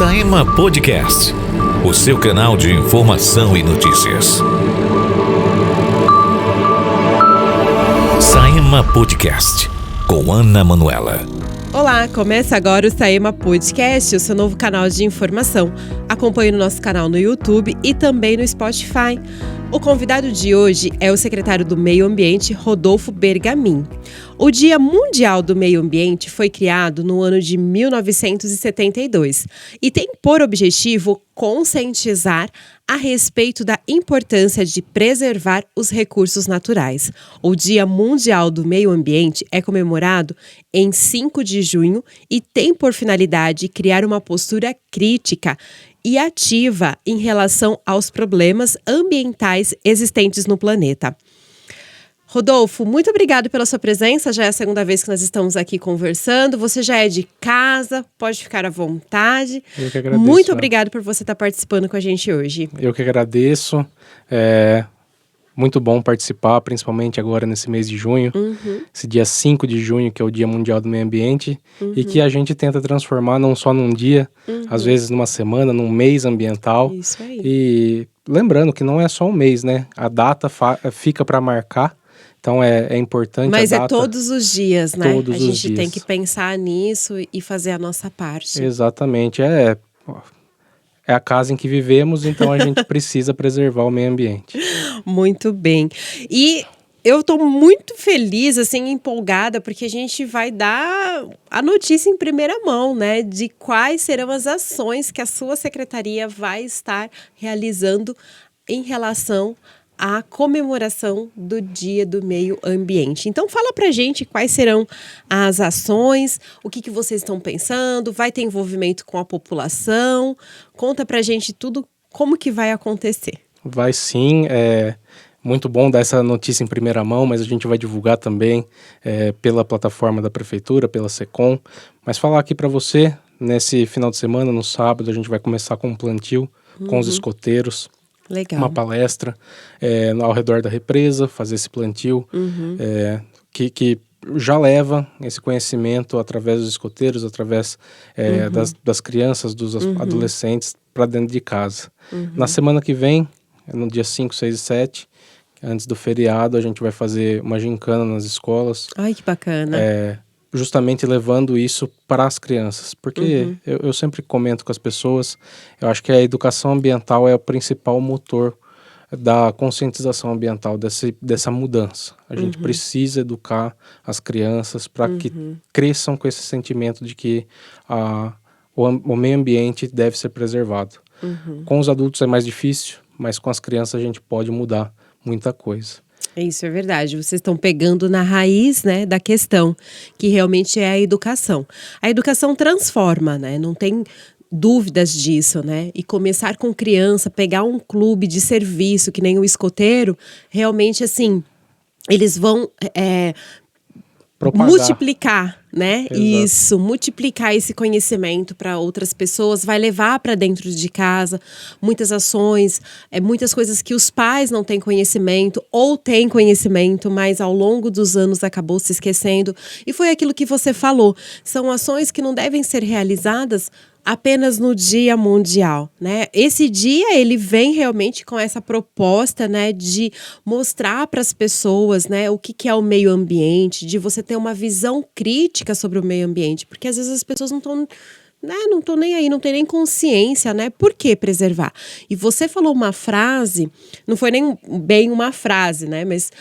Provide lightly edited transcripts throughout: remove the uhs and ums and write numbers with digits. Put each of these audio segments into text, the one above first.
Saema Podcast, o seu canal de informação e notícias. Saema Podcast, com Ana Manuela. Olá, começa agora o Saema Podcast, o seu novo canal de informação. Acompanhe o nosso canal no YouTube e também no Spotify. O convidado de hoje é o secretário do Meio Ambiente, Rodolfo Bergamin. O Dia Mundial do Meio Ambiente foi criado no ano de 1972 e tem por objetivo conscientizar a respeito da importância de preservar os recursos naturais. O Dia Mundial do Meio Ambiente é comemorado em 5 de junho e tem por finalidade criar uma postura crítica e ativa em relação aos problemas ambientais existentes no planeta. Rodolfo, muito obrigado pela sua presença, já é a segunda vez que nós estamos aqui conversando, você já é de casa, pode ficar à vontade. Eu que agradeço. Muito obrigado por você estar participando com a gente hoje. Eu que agradeço, muito bom participar, principalmente agora nesse mês de junho, esse dia 5 de junho, que é o Dia Mundial do Meio Ambiente, e que a gente tenta transformar não só num dia, às vezes numa semana, num mês ambiental. Isso aí. E lembrando que não é só um mês, né? A data fica para marcar. Então é importante. Mas a data, é todos os dias, né? Todos a os gente dias. tem que pensar nisso e fazer a nossa parte. Exatamente. É a casa em que vivemos, então a gente precisa preservar o meio ambiente. Muito bem. E eu estou muito feliz, assim, empolgada, porque a gente vai dar a notícia em primeira mão, né? De quais serão as ações que a sua secretaria vai estar realizando em relação a comemoração do Dia do Meio Ambiente. Então fala pra gente quais serão as ações, o que vocês estão pensando, vai ter envolvimento com a população, conta pra gente tudo, como que vai acontecer. Vai sim, é muito bom dar essa notícia em primeira mão, mas a gente vai divulgar também pela plataforma da Prefeitura, pela SECOM, mas falar aqui pra você, nesse final de semana, no sábado, a gente vai começar com um plantio com os escoteiros. Legal. Uma palestra ao redor da represa, fazer esse plantio, que já leva esse conhecimento através dos escoteiros, através das crianças, dos adolescentes, para dentro de casa. Na semana que vem, no dia 5, 6 e 7, antes do feriado, a gente vai fazer uma gincana nas escolas. Ai, que bacana. Justamente levando isso para as crianças, porque eu sempre comento com as pessoas, eu acho que a educação ambiental é o principal motor da conscientização ambiental, dessa mudança. A gente precisa educar as crianças para que cresçam com esse sentimento de que o meio ambiente deve ser preservado. Com os adultos é mais difícil, mas com as crianças a gente pode mudar muita coisa. Isso é verdade, vocês estão pegando na raiz, né, da questão, que realmente é a educação. A educação transforma, né, não tem dúvidas disso, né, e começar com criança, pegar um clube de serviço, que nem o escoteiro, realmente assim, eles vão Propagar. multiplicar, né? Exato. Isso, multiplicar esse conhecimento para outras pessoas, vai levar para dentro de casa muitas ações, muitas coisas que os pais não têm conhecimento ou têm conhecimento, mas ao longo dos anos acabou se esquecendo. E foi aquilo que você falou, são ações que não devem ser realizadas apenas no Dia Mundial, né? Esse dia, ele vem realmente com essa proposta, né, de mostrar para as pessoas, né, o que é o meio ambiente, de você ter uma visão crítica sobre o meio ambiente, porque às vezes as pessoas não estão, né, não estão nem aí, não tem nem consciência, né? Por que preservar? E você falou uma frase, não foi nem bem uma frase, né? Mas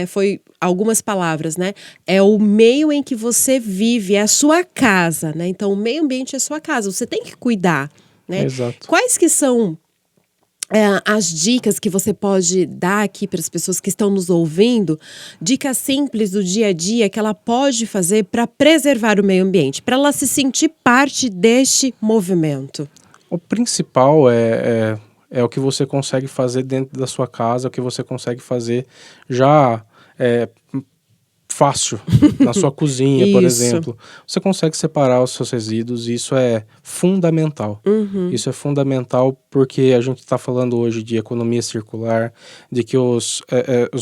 foi algumas palavras, né? É o meio em que você vive, é a sua casa, né? Então, o meio ambiente é a sua casa, você tem que cuidar, né? Exato. Quais que são as dicas que você pode dar aqui para as pessoas que estão nos ouvindo, dicas simples do dia a dia que ela pode fazer para preservar o meio ambiente, para ela se sentir parte deste movimento? O principal é o que você consegue fazer dentro da sua casa, o que você consegue fazer já fácil, na sua cozinha, por exemplo. Você consegue separar os seus resíduos e isso é fundamental. Isso é fundamental porque a gente está falando hoje de economia circular, de que os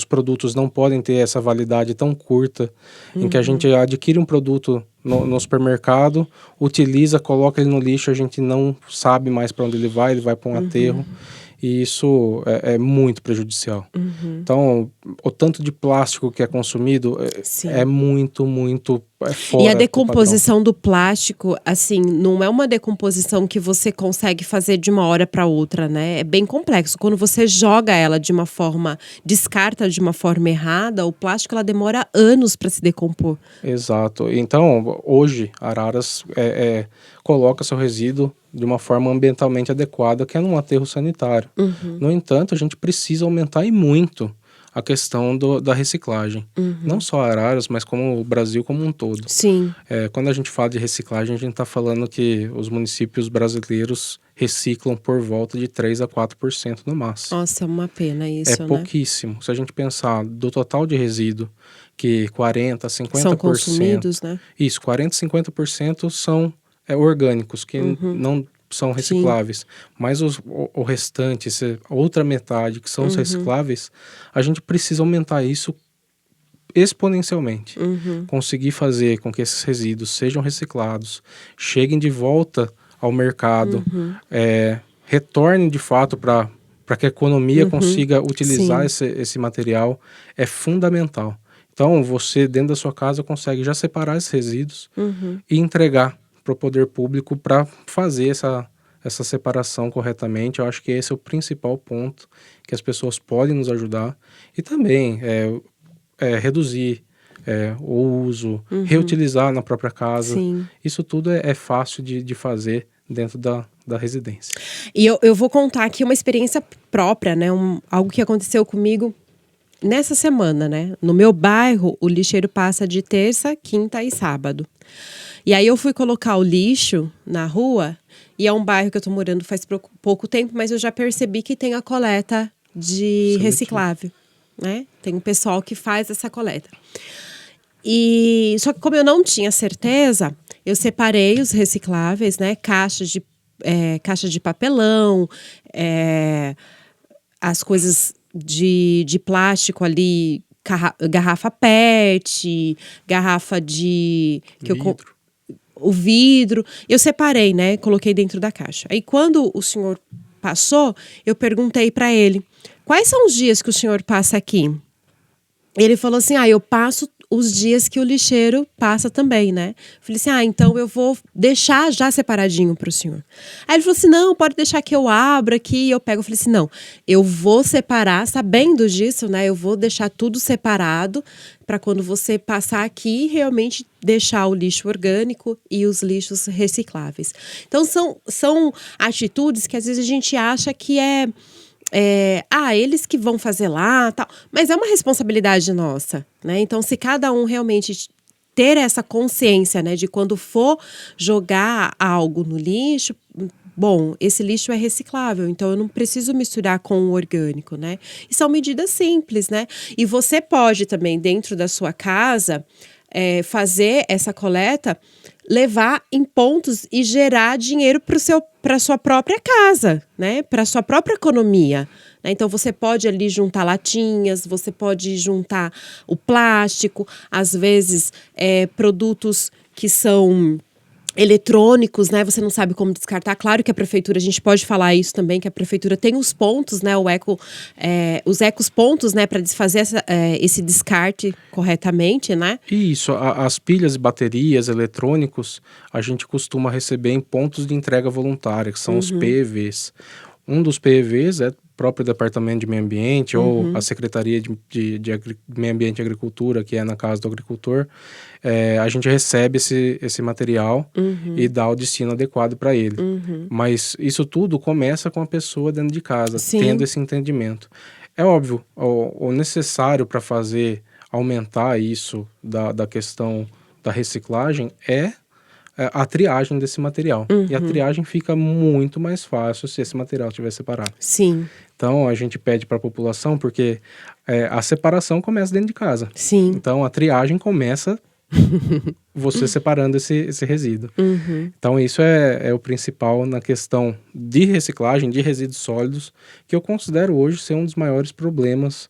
produtos não podem ter essa validade tão curta, em que a gente adquire um produto no supermercado, utiliza, coloca ele no lixo, a gente não sabe mais para onde ele vai para um aterro, e isso é muito prejudicial. Então, o tanto de plástico que é consumido Sim. é muito fora E a do decomposição do plástico, assim, não é uma decomposição que você consegue fazer de uma hora para outra, né? É bem complexo. Quando você joga ela de uma forma, descarta de uma forma errada, o plástico ela demora anos para se decompor. Exato. Então, hoje, Araras coloca seu resíduo de uma forma ambientalmente adequada, que é num aterro sanitário. No entanto, a gente precisa aumentar e muito a questão da reciclagem. Não só Araras, mas como o Brasil como um todo. Sim. Quando a gente fala de reciclagem, a gente está falando que os municípios brasileiros reciclam por volta de 3 a 4% no máximo. Nossa, é uma pena isso, né? Pouquíssimo. Se a gente pensar do total de resíduo, que 40, 50%... São consumidos, né? Isso, 40, 50% são orgânicos, que não são recicláveis. Mas o restante, a outra metade, que são os recicláveis, a gente precisa aumentar isso exponencialmente. Conseguir fazer com que esses resíduos sejam reciclados, cheguem de volta ao mercado, retornem de fato para que a economia consiga utilizar esse material, é fundamental. Então, você dentro da sua casa consegue já separar esses resíduos e entregar para o poder público para fazer essa separação corretamente. Eu acho que esse é o principal ponto que as pessoas podem nos ajudar. E também reduzir o uso, reutilizar na própria casa. Sim. Isso tudo é fácil de fazer dentro da residência. E eu vou contar aqui uma experiência própria, né? Algo que aconteceu comigo nessa semana, né? No meu bairro, o lixeiro passa de terça, quinta e sábado. E aí eu fui colocar o lixo na rua, e é um bairro que eu tô morando faz pouco tempo, mas eu já percebi que tem a coleta de reciclável, né? Tem um pessoal que faz essa coleta. E só que como eu não tinha certeza, eu separei os recicláveis, né? Caixa de papelão, as coisas de plástico ali, garrafa PET, garrafa de... o vidro. Eu separei, né? Coloquei dentro da caixa. Aí quando o senhor passou, eu perguntei para ele, quais são os dias que o senhor passa aqui? Ele falou assim, eu passo os dias que o lixeiro passa também, né? Falei assim, então eu vou deixar já separadinho para o senhor. Aí ele falou assim, não, pode deixar que eu abro aqui e eu pego. Eu falei assim, não, eu vou separar, sabendo disso, né? Eu vou deixar tudo separado para quando você passar aqui, realmente deixar o lixo orgânico e os lixos recicláveis. Então, são atitudes que às vezes a gente acha que eles que vão fazer lá, tal. Mas é uma responsabilidade nossa, né? Então, se cada um realmente ter essa consciência, né, de quando for jogar algo no lixo, bom, esse lixo é reciclável, então eu não preciso misturar com o orgânico, né? E são medidas simples, né? E você pode também, dentro da sua casa, fazer essa coleta, levar em pontos e gerar dinheiro para sua própria casa, né? Para sua própria economia. Né? Então você pode ali juntar latinhas, você pode juntar o plástico, às vezes produtos que são eletrônicos, né? Você não sabe como descartar. Claro que a prefeitura, a gente pode falar isso também, que a prefeitura tem os pontos, né? Os ecos-pontos, né? Para desfazer esse descarte corretamente, né? Isso, as pilhas e baterias, eletrônicos, a gente costuma receber em pontos de entrega voluntária, que são os PEVs. Um dos PEVs é o próprio Departamento de Meio Ambiente ou a Secretaria de Meio Ambiente e Agricultura, que é na casa do agricultor. A gente recebe esse material e dá o destino adequado para ele. Mas isso tudo começa com a pessoa dentro de casa, tendo esse entendimento. É óbvio, o necessário para aumentar isso da questão da reciclagem é a triagem desse material. E a triagem fica muito mais fácil se esse material estiver separado. Sim. Então, a gente pede para a população, porque a separação começa dentro de casa. Sim. Então, a triagem começa você separando esse resíduo. Então, isso é o principal na questão de reciclagem de resíduos sólidos, que eu considero hoje ser um dos maiores problemas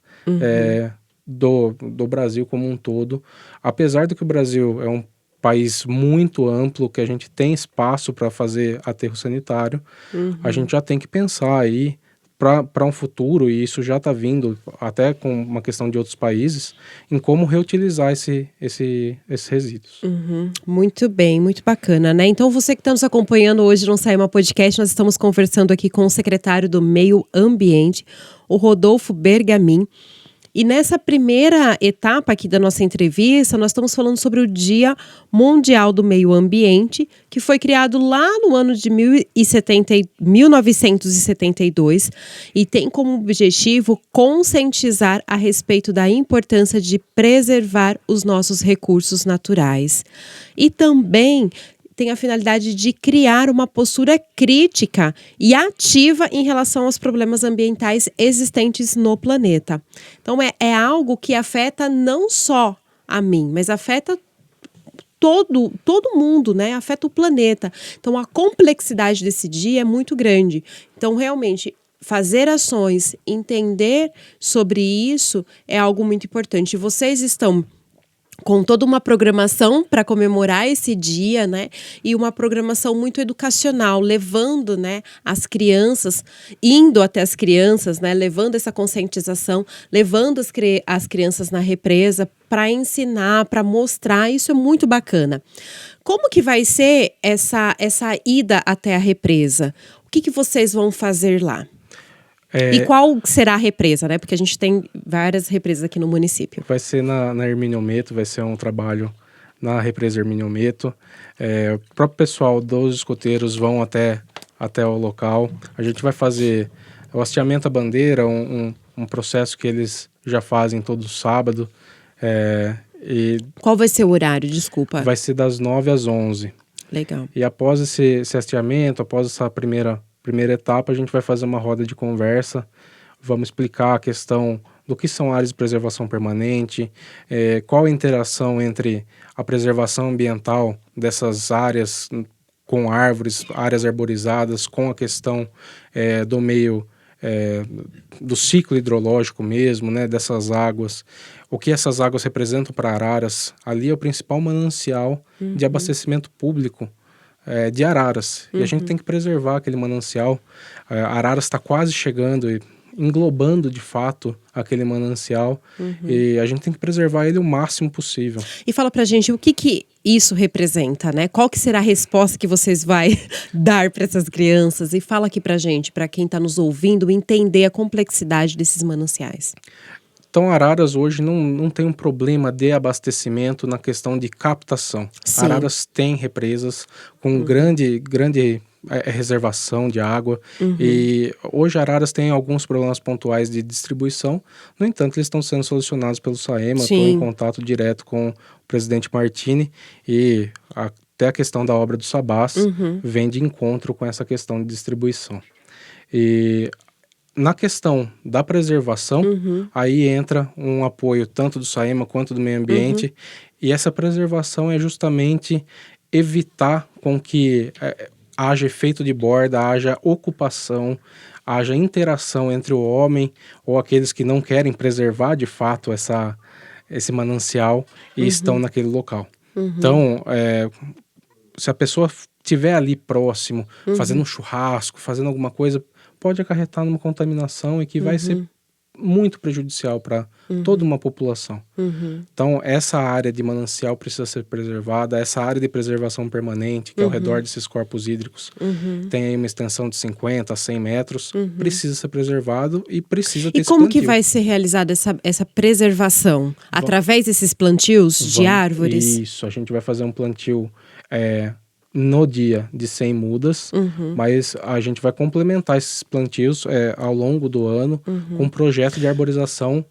do Brasil como um todo. Apesar de que o Brasil é um país muito amplo, que a gente tem espaço para fazer aterro sanitário, a gente já tem que pensar aí para um futuro, e isso já está vindo até com uma questão de outros países, em como reutilizar esses resíduos. Muito bem, muito bacana, né? Então você que está nos acompanhando hoje no Saema Podcast, nós estamos conversando aqui com o secretário do Meio Ambiente, o Rodolfo Bergamin. E nessa primeira etapa aqui da nossa entrevista, nós estamos falando sobre o Dia Mundial do Meio Ambiente, que foi criado lá no ano de 1972 e tem como objetivo conscientizar a respeito da importância de preservar os nossos recursos naturais. E também tem a finalidade de criar uma postura crítica e ativa em relação aos problemas ambientais existentes no planeta. Então, é algo que afeta não só a mim, mas afeta todo mundo, né? Afeta o planeta. Então, a complexidade desse dia é muito grande. Então, realmente, fazer ações, entender sobre isso é algo muito importante. Vocês estão com toda uma programação para comemorar esse dia, né? E uma programação muito educacional, levando, né, as crianças, indo até as crianças, né? Levando essa conscientização, levando as crianças na represa para ensinar, para mostrar. Isso é muito bacana. Como que vai ser essa ida até a represa? O que vocês vão fazer lá? E qual será a represa, né? Porque a gente tem várias represas aqui no município. Vai ser na Hermínio Metto, vai ser um trabalho na represa Hermínio Metto. O próprio pessoal dos escoteiros vão até o local. A gente vai fazer o hasteamento à bandeira, um processo que eles já fazem todo sábado. Qual vai ser o horário? Desculpa. Vai ser das 9 às 11. Legal. E após esse hasteamento, após essa primeira etapa, a gente vai fazer uma roda de conversa, vamos explicar a questão do que são áreas de preservação permanente, qual a interação entre a preservação ambiental dessas áreas com árvores, áreas arborizadas, com a questão do meio, do ciclo hidrológico mesmo, né, dessas águas, o que essas águas representam para Araras. Ali é o principal manancial de abastecimento público de Araras, e a gente tem que preservar aquele manancial. Araras está quase chegando e englobando de fato aquele manancial, e a gente tem que preservar ele o máximo possível. E fala pra gente o que isso representa, né? Qual que será a resposta que vocês vai dar para essas crianças? E fala aqui pra gente, para quem está nos ouvindo, entender a complexidade desses mananciais. Então, Araras hoje não tem um problema de abastecimento na questão de captação. Sim. Araras tem represas com grande reservação de água, e hoje Araras tem alguns problemas pontuais de distribuição. No entanto, eles estão sendo solucionados pelo Saema. Estou em contato direto com o presidente Martini, e até a questão da obra do Sabás vem de encontro com essa questão de distribuição. E na questão da preservação, aí entra um apoio tanto do Saema quanto do meio ambiente, e essa preservação é justamente evitar com que haja efeito de borda, haja ocupação, haja interação entre o homem ou aqueles que não querem preservar de fato esse manancial e estão naquele local. Então, se a pessoa estiver ali próximo, fazendo um churrasco, fazendo alguma coisa, pode acarretar numa contaminação e que vai ser muito prejudicial para toda uma população. Então, essa área de manancial precisa ser preservada, essa área de preservação permanente, que é ao redor desses corpos hídricos, tem aí uma extensão de 50 a 100 metros, precisa ser preservado e precisa ter esse plantio. E como que vai ser realizada essa preservação? Através desses plantios de árvores? Isso, a gente vai fazer um plantio no dia de 100 mudas, mas a gente vai complementar esses plantios ao longo do ano com um projeto de arborização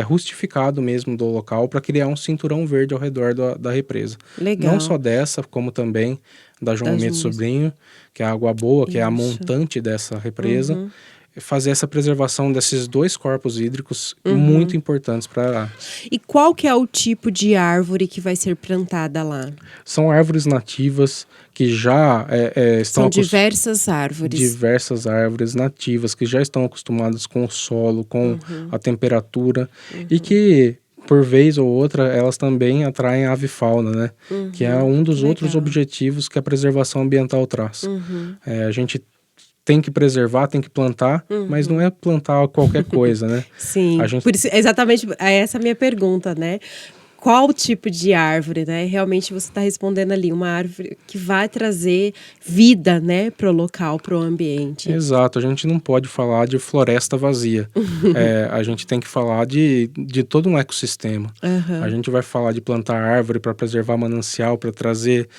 rustificado mesmo do local, para criar um cinturão verde ao redor da represa. Legal. Não só dessa, como também da João Mendes Sobrinho, que é a Água Boa, que é a montante dessa represa. Fazer essa preservação desses dois corpos hídricos muito importantes para Araras. E qual que é o tipo de árvore que vai ser plantada lá? São árvores nativas que já estão... São diversas árvores. Diversas árvores nativas que já estão acostumadas com o solo, com a temperatura, e que por vez ou outra, elas também atraem a avifauna, né? Que é um dos outros objetivos que a preservação ambiental traz. A gente tem que preservar, tem que plantar, mas não é plantar qualquer coisa, né? Sim, A gente... por isso, exatamente essa é a minha pergunta, né? Qual tipo de árvore, né? Realmente você está respondendo ali, uma árvore que vai trazer vida, né, para o local, para o ambiente. Exato, a gente não pode falar de floresta vazia. A gente tem que falar de todo um ecossistema. A gente vai falar de plantar árvore para preservar manancial, para trazer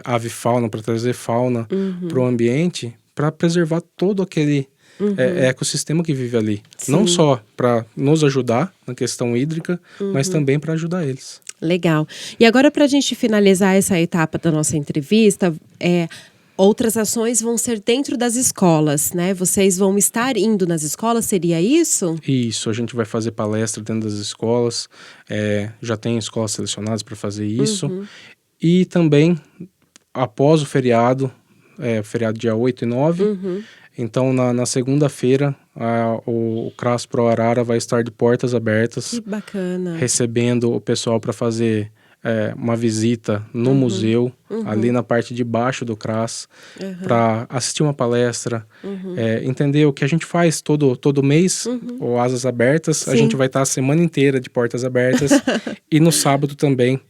avifauna, para trazer fauna para o ambiente, para preservar todo aquele ecossistema que vive ali. Sim. Não só para nos ajudar na questão hídrica, mas também para ajudar eles. Legal. E agora, para a gente finalizar essa etapa da nossa entrevista, outras ações vão ser dentro das escolas, né? Vocês vão estar indo nas escolas, seria isso? Isso, a gente vai fazer palestra dentro das escolas, já tem escolas selecionadas para fazer isso. E também, após o feriado dia 8 e 9, então na segunda-feira o CRAS Pro Arara vai estar de portas abertas. Que bacana. Recebendo o pessoal para fazer uma visita no museu, ali na parte de baixo do CRAS, para assistir uma palestra, entender o que a gente faz todo mês, o Asas Abertas. Sim. A gente vai estar a semana inteira de portas abertas e no sábado também,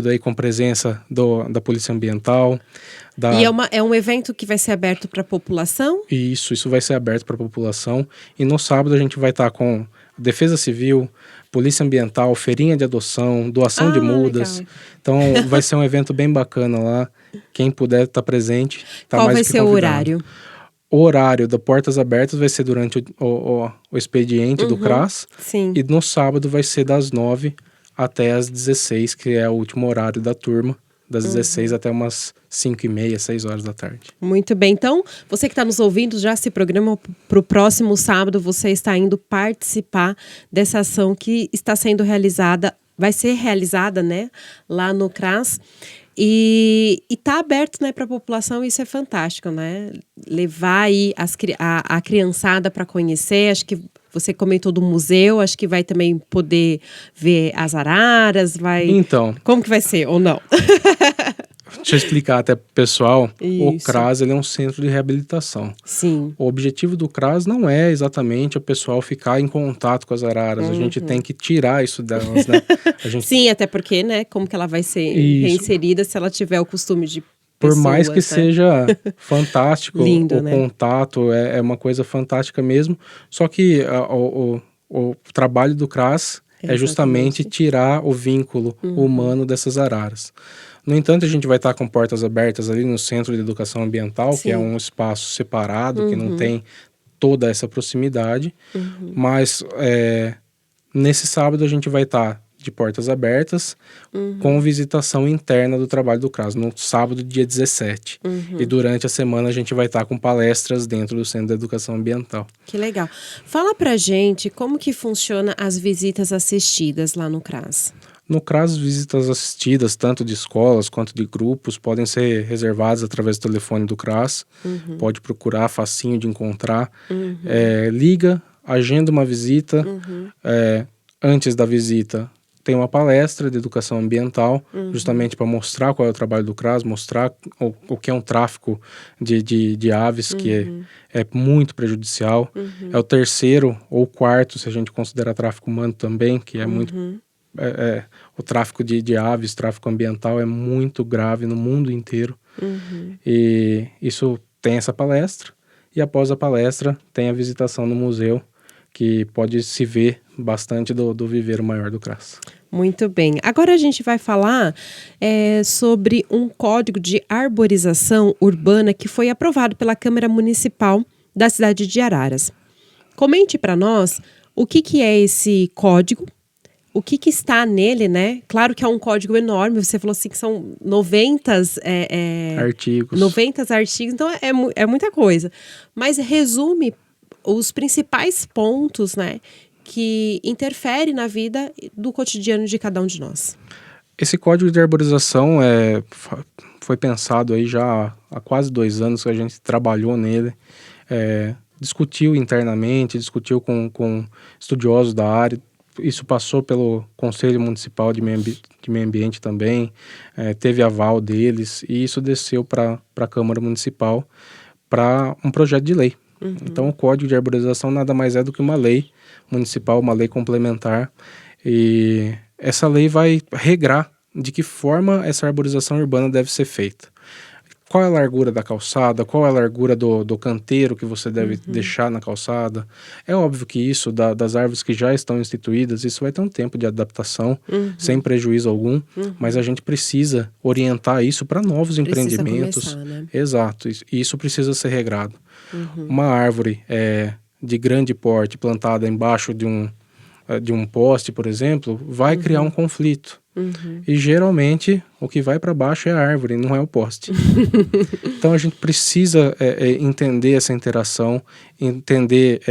aí com presença da Polícia Ambiental. E é um evento que vai ser aberto para a população? Isso vai ser aberto para a população. E no sábado a gente vai estar com Defesa Civil, Polícia Ambiental, feirinha de adoção, doação de mudas. Legal. Então vai ser um evento bem bacana lá. Quem puder estar presente, tá Qual mais vai que ser convidado. O horário? O horário da Portas Abertas vai ser durante o expediente do CRAS. Sim. E no sábado vai ser das 9 até as 16, que é o último horário da turma. Das 16 até umas 5h30, 6 horas da tarde. Muito bem. Então, você que está nos ouvindo, já se programa para o próximo sábado. Você está indo participar dessa ação que está sendo realizada, vai ser realizada, né, lá no CRAS. E está aberto, né, para a população, isso é fantástico, né? Levar aí a criançada para conhecer, acho que você comentou do museu, acho que vai também poder ver as araras, vai... Então... Como que vai ser, ou não? Deixa eu explicar até pro pessoal. Isso. O CRAS ele é um centro de reabilitação. Sim. O objetivo do CRAS não é exatamente o pessoal ficar em contato com as araras. A gente tem que tirar isso delas, né? Sim, até porque, né? Como que ela vai ser reinserida se ela tiver o costume de Por mais que seja fantástico, lindo, o né? contato é uma coisa fantástica mesmo. Só que o trabalho do CRAS é justamente tirar o vínculo humano dessas araras. No entanto, a gente vai estar com portas abertas ali no Centro de Educação Ambiental, que é um espaço separado, que não tem toda essa proximidade. Mas nesse sábado a gente vai estar de portas abertas, com visitação interna do trabalho do CRAS, no sábado, dia 17. E durante a semana a gente vai estar com palestras dentro do Centro de Educação Ambiental. Que legal. Fala pra gente como que funciona as visitas assistidas lá no CRAS. No CRAS, visitas assistidas, tanto de escolas quanto de grupos, podem ser reservadas através do telefone do CRAS. Pode procurar, facinho de encontrar. Liga, agenda uma visita. Antes da visita, tem uma palestra de educação ambiental, justamente para mostrar qual é o trabalho do CRAS, mostrar o que é um tráfico de aves, que é muito prejudicial. É o terceiro ou quarto, se a gente considerar tráfico humano também, que é muito... o tráfico de aves, tráfico ambiental é muito grave no mundo inteiro. E isso tem essa palestra, e após a palestra tem a visitação no museu, que pode se ver bastante do viveiro maior do CRAS. Muito bem. Agora a gente vai falar sobre um código de arborização urbana que foi aprovado pela Câmara Municipal da cidade de Araras. Comente para nós o que é esse código, o que está nele, né? Claro que é um código enorme, você falou assim que são 90 artigos. 90 artigos, então é muita coisa. Mas resume os principais pontos, né, que interferem na vida do cotidiano de cada um de nós. Esse código de arborização foi pensado aí já há quase 2 anos que a gente trabalhou nele, discutiu internamente, discutiu com estudiosos da área, isso passou pelo Conselho Municipal de Meio Ambiente também, teve aval deles, e isso desceu para a Câmara Municipal para um projeto de lei. Então, o Código de Arborização nada mais é do que uma lei municipal, uma lei complementar, e essa lei vai regrar de que forma essa arborização urbana deve ser feita. Qual é a largura da calçada, qual é a largura do canteiro que você deve deixar na calçada. É óbvio que isso, das árvores que já estão instituídas, isso vai ter um tempo de adaptação, sem prejuízo algum, mas a gente precisa orientar isso para novos empreendimentos. Começar, né? Exato, e isso precisa ser regrado. Uma árvore de grande porte plantada embaixo de um poste, por exemplo, vai criar um conflito. E geralmente o que vai para baixo é a árvore, não é o poste. Então a gente precisa entender essa interação, entender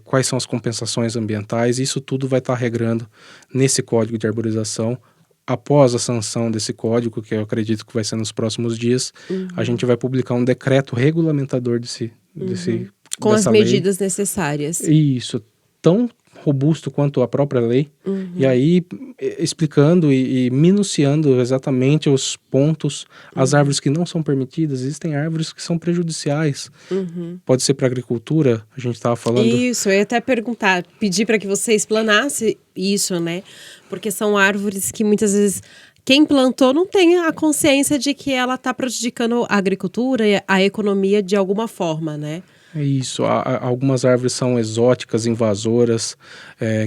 quais são as compensações ambientais. Isso tudo vai estar regrando nesse Código de Arborização. Após a sanção desse código, que eu acredito que vai ser nos próximos dias, a gente vai publicar um decreto regulamentador Com as dessa lei. medidas necessárias. Isso, tão robusto quanto a própria lei, e aí explicando e minuciando exatamente os pontos, as árvores que não são permitidas. Existem árvores que são prejudiciais, pode ser para a agricultura, a gente estava falando... Isso, eu ia até perguntar, pedir para que você explanasse isso, né? Porque são árvores que muitas vezes quem plantou não tem a consciência de que ela está prejudicando a agricultura e a economia de alguma forma, né? É isso, algumas árvores são exóticas, invasoras,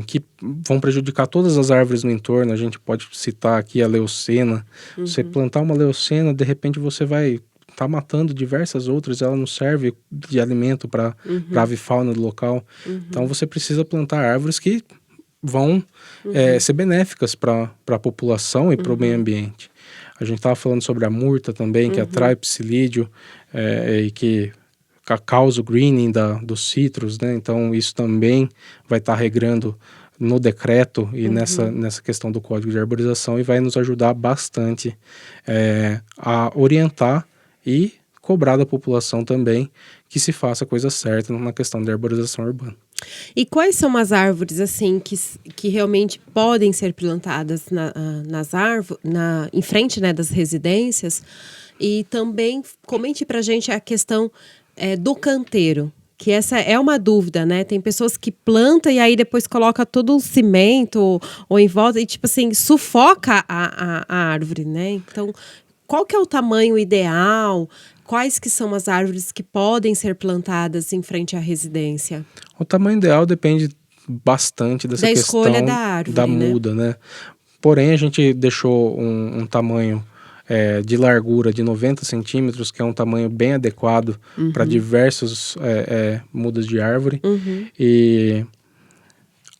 que vão prejudicar todas as árvores no entorno. A gente pode citar aqui a leucena. Você plantar uma leucena, de repente você vai estar matando diversas outras, ela não serve de alimento para a avifauna do local. Então você precisa plantar árvores que vão ser benéficas para a população e para o meio ambiente. A gente estava falando sobre a murta também, que atrai psilídeo e que causa o greening dos citros, né? Então isso também vai estar regrando no decreto e nessa questão do Código de Arborização, e vai nos ajudar bastante a orientar e cobrar da população também que se faça a coisa certa na questão da arborização urbana. E quais são as árvores assim que realmente podem ser plantadas em frente, né, das residências? E também comente pra gente a questão do canteiro, que essa é uma dúvida, né? Tem pessoas que plantam e aí depois coloca todo o cimento ou em volta e tipo assim, sufoca a árvore, né? Então, qual que é o tamanho ideal? Quais que são as árvores que podem ser plantadas em frente à residência? O tamanho ideal depende bastante dessa Da questão escolha da árvore, da né? muda, né? Porém, a gente deixou um tamanho de largura de 90 centímetros, que é um tamanho bem adequado para diversos mudas de árvore. E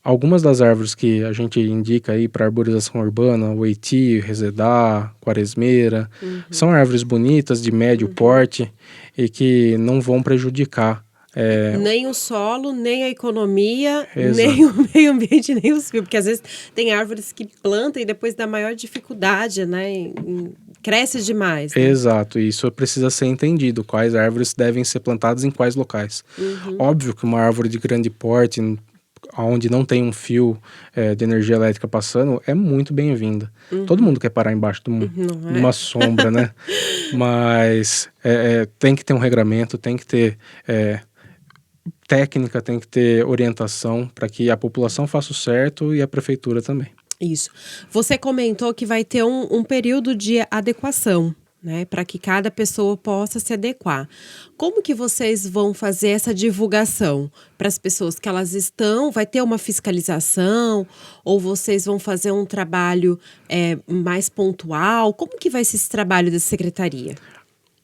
algumas das árvores que a gente indica aí para arborização urbana, o Oiti, Resedá, Quaresmeira, são árvores bonitas, de médio porte e que não vão prejudicar nem o solo, nem a economia, Exato. nem o meio ambiente, nem os fios. Porque às vezes tem árvores que plantam e depois dá maior dificuldade, né? Cresce demais. Né? Exato, e isso precisa ser entendido, quais árvores devem ser plantadas em quais locais. Óbvio que uma árvore de grande porte, onde não tem um fio de energia elétrica passando, é muito bem-vinda. Todo mundo quer parar embaixo de uma sombra, né? Mas tem que ter um regramento, tem que ter técnica, tem que ter orientação para que a população faça o certo e a prefeitura também. Isso. Você comentou que vai ter um período de adequação, né, para que cada pessoa possa se adequar. Como que vocês vão fazer essa divulgação para as pessoas que elas vai ter uma fiscalização ou vocês vão fazer um trabalho mais pontual? Como que vai ser esse trabalho da secretaria?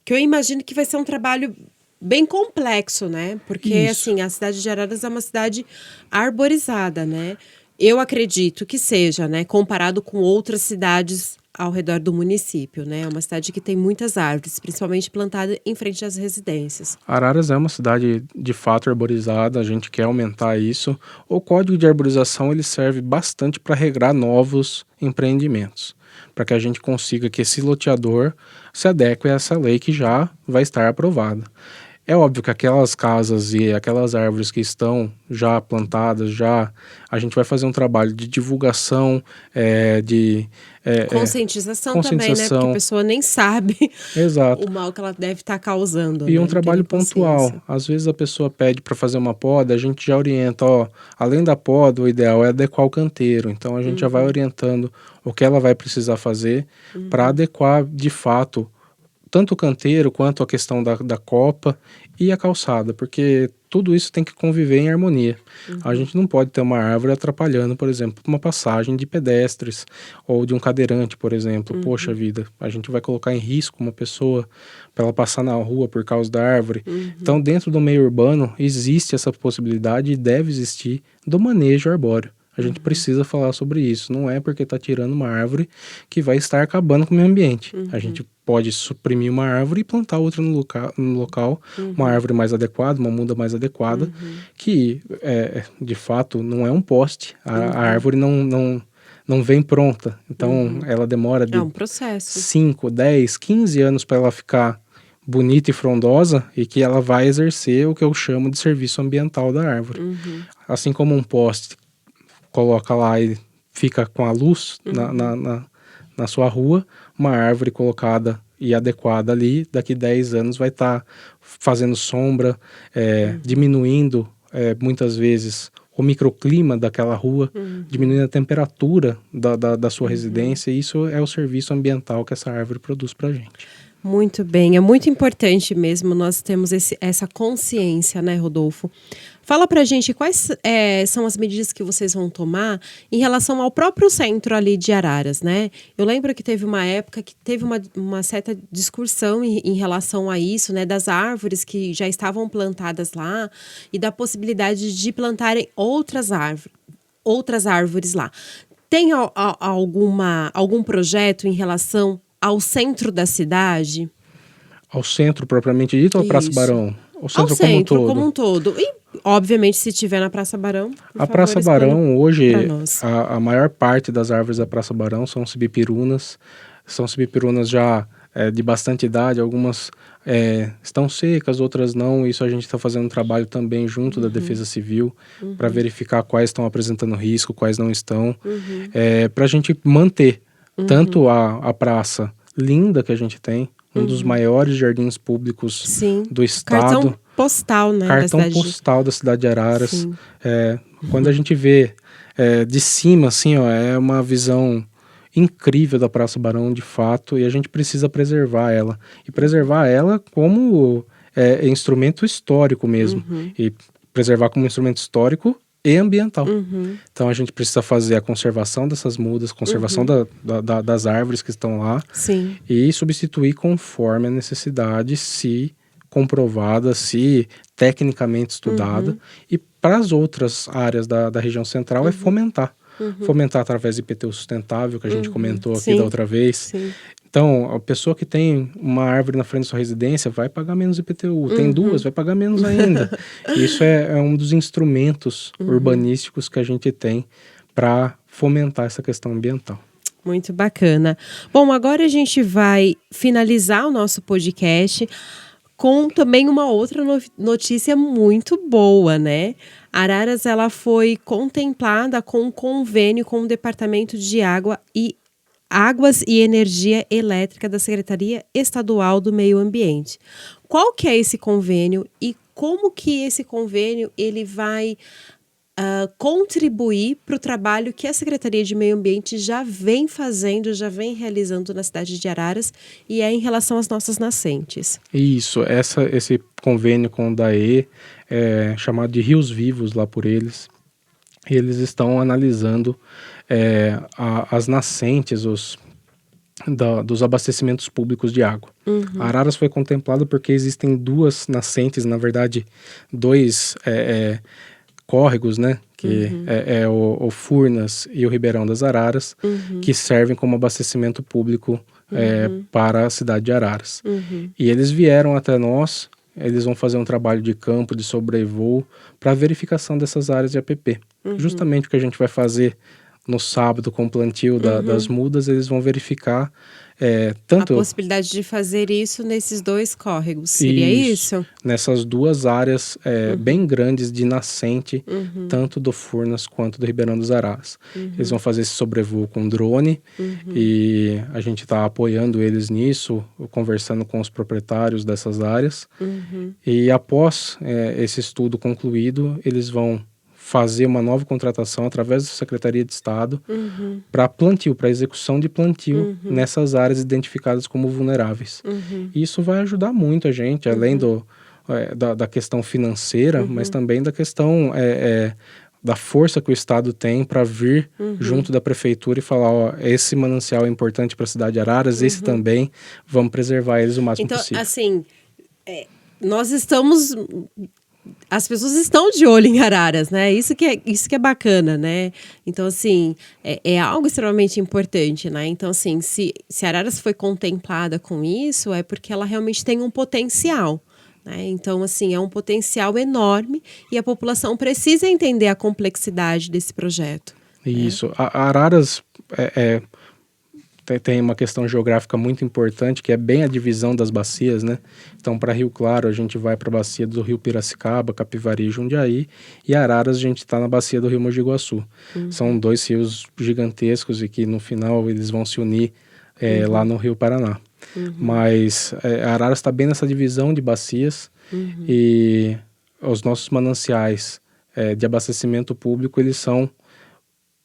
Que eu imagino que vai ser um trabalho bem complexo, né? Porque, assim, a cidade de Araras é uma cidade arborizada, né? Eu acredito que seja, né? Comparado com outras cidades ao redor do município, né? É uma cidade que tem muitas árvores, principalmente plantada em frente às residências. Araras é uma cidade de fato arborizada, a gente quer aumentar isso. O Código de Arborização ele serve bastante para regrar novos empreendimentos, para que a gente consiga que esse loteador se adeque a essa lei que já vai estar aprovada. É óbvio que aquelas casas e aquelas árvores que estão já plantadas, a gente vai fazer um trabalho de divulgação, de Conscientização também, né? Porque a conscientização, pessoa nem sabe exato. o mal que ela deve estar causando, E né? um Não tem nem trabalho pontual. consciência. Às vezes a pessoa pede para fazer uma poda, a gente já orienta, ó, além da poda, o ideal é adequar o canteiro. Então a gente já vai orientando o que ela vai precisar fazer para adequar de fato tanto o canteiro quanto a questão da copa e a calçada, porque tudo isso tem que conviver em harmonia. A gente não pode ter uma árvore atrapalhando, por exemplo, uma passagem de pedestres ou de um cadeirante, por exemplo. Poxa vida, a gente vai colocar em risco uma pessoa para ela passar na rua por causa da árvore. Então, dentro do meio urbano, existe essa possibilidade e deve existir do manejo arbóreo. A gente precisa falar sobre isso. Não é porque está tirando uma árvore que vai estar acabando com o meio ambiente. A gente pode suprimir uma árvore e plantar outra no local, uma árvore mais adequada, uma muda mais adequada, que de fato não é um poste. A árvore não vem pronta. Então ela demora É de um processo. 5, 10, 15 anos para ela ficar bonita e frondosa e que ela vai exercer o que eu chamo de serviço ambiental da árvore. Assim como um poste coloca lá e fica com a luz na sua rua, uma árvore colocada e adequada ali, daqui 10 anos vai estar fazendo sombra, diminuindo muitas vezes o microclima daquela rua, diminuindo a temperatura da sua residência, e isso é o serviço ambiental que essa árvore produz para a gente. Muito bem, é muito importante mesmo nós temos essa consciência, né, Rodolfo? Fala pra gente quais são as medidas que vocês vão tomar em relação ao próprio centro ali de Araras, né? Eu lembro que teve uma época que teve uma certa discussão em relação a isso, né? Das árvores que já estavam plantadas lá e da possibilidade de plantarem outras árvores lá. Tem algum projeto em relação ao centro da cidade? Ao centro propriamente dito ou à Praça Isso. Barão? Ao Ao centro centro como como um um todo? todo. E, obviamente, se tiver na Praça Barão, por A favor, Praça explane Barão, hoje, pra nós. a maior parte das árvores da Praça Barão são sibipirunas. São sibipirunas já de bastante idade, algumas estão secas, outras não. Isso a gente está fazendo um trabalho também junto da Defesa Civil para verificar quais estão apresentando risco, quais não estão. Para a gente manter tanto a praça linda que a gente tem, um dos maiores jardins públicos Sim. do estado. Cartão postal, né? Cartão da cidade postal da cidade de Araras. Sim. Quando a gente vê de cima, assim, ó, é uma visão incrível da Praça Barão, de fato, e a gente precisa preservar ela. E preservar ela como instrumento histórico mesmo. E preservar como instrumento histórico e ambiental. Então a gente precisa fazer a conservação dessas mudas, conservação das árvores que estão lá. Sim. E substituir conforme a necessidade, se comprovada, se tecnicamente estudada. E para as outras áreas da região central é fomentar. Fomentar através de IPTU sustentável, que a gente comentou aqui Sim. da outra vez. Sim. Então, a pessoa que tem uma árvore na frente da sua residência vai pagar menos IPTU. Tem duas, vai pagar menos ainda. Isso é um dos instrumentos urbanísticos que a gente tem para fomentar essa questão ambiental. Muito bacana. Bom, agora a gente vai finalizar o nosso podcast com também uma outra notícia muito boa, né? Araras, ela foi contemplada com um convênio com o Departamento de Águas e Energia Elétrica da Secretaria Estadual do Meio Ambiente. Qual que é esse convênio e como que esse convênio ele vai contribuir para o trabalho que a Secretaria de Meio Ambiente já vem fazendo, já vem realizando na cidade de Araras e em relação às nossas nascentes? Isso, esse convênio com o DAE, chamado de Rios Vivos lá por eles estão analisando as nascentes, dos abastecimentos públicos de água. Araras foi contemplado porque existem duas nascentes, na verdade, dois córregos, né? Que é o Furnas e o Ribeirão das Araras, que servem como abastecimento público para a cidade de Araras. E eles vieram até nós, eles vão fazer um trabalho de campo, de sobrevoo, para verificação dessas áreas de APP. Justamente o que a gente vai fazer no sábado com o plantio das mudas, eles vão verificar tanto a possibilidade de fazer isso nesses 2 córregos, seria isso? Nessas 2 áreas bem grandes de nascente, tanto do Furnas quanto do Ribeirão dos Araras. Eles vão fazer esse sobrevoo com drone e a gente está apoiando eles nisso, conversando com os proprietários dessas áreas. E após esse estudo concluído, eles vão fazer uma nova contratação através da Secretaria de Estado para plantio, para execução de plantio nessas áreas identificadas como vulneráveis. E isso vai ajudar muito a gente, além da questão financeira, mas também da questão da força que o Estado tem para vir junto da Prefeitura e falar, ó, esse manancial é importante para a cidade de Araras, esse também, vamos preservar eles o máximo possível. Então, assim, nós estamos... As pessoas estão de olho em Araras, né? Isso que é bacana, né? Então, assim, é algo extremamente importante, né? Então, assim, se Araras foi contemplada com isso, é porque ela realmente tem um potencial, né? Então, assim, é um potencial enorme e a população precisa entender a complexidade desse projeto. Isso. A Araras tem uma questão geográfica muito importante, que é bem a divisão das bacias, né? Então, para Rio Claro, a gente vai para a bacia do Rio Piracicaba, Capivari e Jundiaí, e Araras a gente está na bacia do Rio Mogi Guaçu. São 2 rios gigantescos e que no final eles vão se unir lá no Rio Paraná. Mas Araras está bem nessa divisão de bacias e os nossos mananciais de abastecimento público, eles são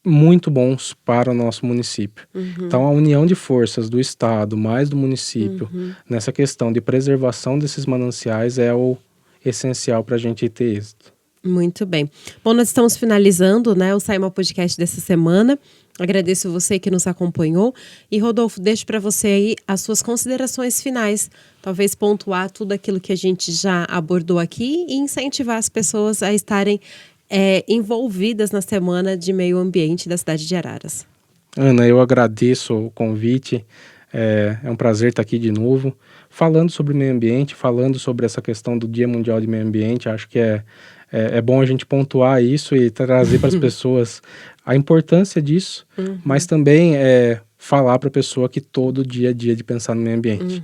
muito bons para o nosso município. Então, a união de forças do Estado mais do município nessa questão de preservação desses mananciais é o essencial para a gente ter êxito. Muito bem. Bom, nós estamos finalizando, né, o Saima Podcast dessa semana. Agradeço você que nos acompanhou. E, Rodolfo, deixo para você aí as suas considerações finais. Talvez pontuar tudo aquilo que a gente já abordou aqui e incentivar as pessoas a estarem envolvidas na Semana de Meio Ambiente da cidade de Araras. Ana, eu agradeço o convite, é um prazer estar aqui de novo, falando sobre meio ambiente, falando sobre essa questão do Dia Mundial de Meio Ambiente. Acho que é bom a gente pontuar isso e trazer para as pessoas a importância disso, mas também falar para a pessoa que todo dia é dia de pensar no meio ambiente.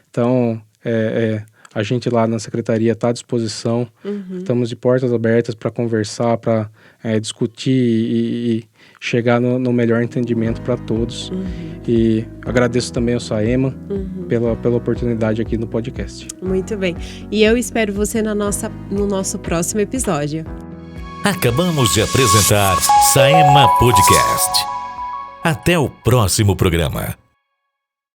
Então, a gente lá na secretaria está à disposição, estamos de portas abertas para conversar, para discutir e chegar no melhor entendimento para todos. E agradeço também ao Saema pela oportunidade aqui no podcast. Muito bem. E eu espero você no nosso próximo episódio. Acabamos de apresentar Saema Podcast. Até o próximo programa.